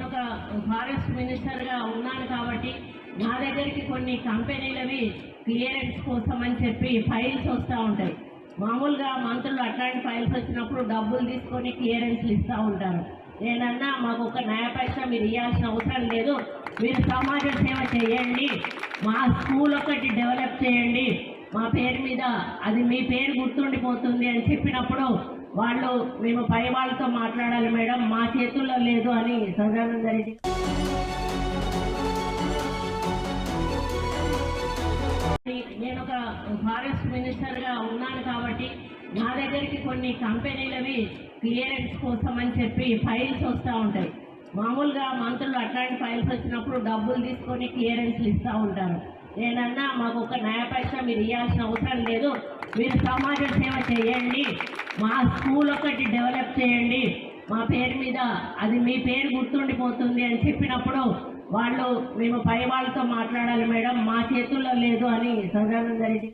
ఒక ఫారెస్ట్ మినిస్టర్గా ఉన్నాను కాబట్టి నా దగ్గరికి కొన్ని కంపెనీలవి క్లియరెన్స్ కోసం అని చెప్పి ఫైల్స్ వస్తూ ఉంటాయి. మామూలుగా మంత్రులు అట్లాంటి ఫైల్స్ వచ్చినప్పుడు డబ్బులు తీసుకొని క్లియరెన్స్లు ఇస్తూ ఉంటారు. నేనన్నా మాకు ఒక న్యాయ పైసా మీరు ఇవ్వాల్సిన అవసరం లేదు, మీరు సమాజ సేవ చేయండి, మా స్కూల్ ఒకటి డెవలప్ చేయండి, మా పేరు మీద అది మీ పేరు గుర్తుండిపోతుంది అని చెప్పినప్పుడు వాళ్ళు మేము పై వాళ్ళతో మాట్లాడాలి మేడం, మా చేతుల్లో లేదు అని సదానంద రెడ్డి నేను ఒక ఫారెస్ట్ మినిస్టర్గా ఉన్నాను కాబట్టి నా దగ్గరికి కొన్ని కంపెనీలవి క్లియరెన్స్ కోసం అని చెప్పి ఫైల్స్ వస్తూ ఉంటాయి. మామూలుగా మంత్రులు అట్లాంటి ఫైల్స్ వచ్చినప్పుడు డబ్బులు తీసుకొని క్లియరెన్స్లు ఇస్తూ ఉంటారు. నేనన్నా మాకు ఒక న్యాయ పైసా మీరు ఇవ్వాల్సిన అవసరం లేదు, మీరు సమాజ సేవ చేయండి, మా స్కూల్ ఒకటి డెవలప్ చేయండి, మా పేరు మీద అది మీ పేరు గుర్తుండిపోతుంది అని చెప్పినప్పుడు వాళ్ళు మేము పై వాళ్ళతో మాట్లాడాలి మేడం, మా చేతుల్లో లేదు అని సదానంద రెడ్డి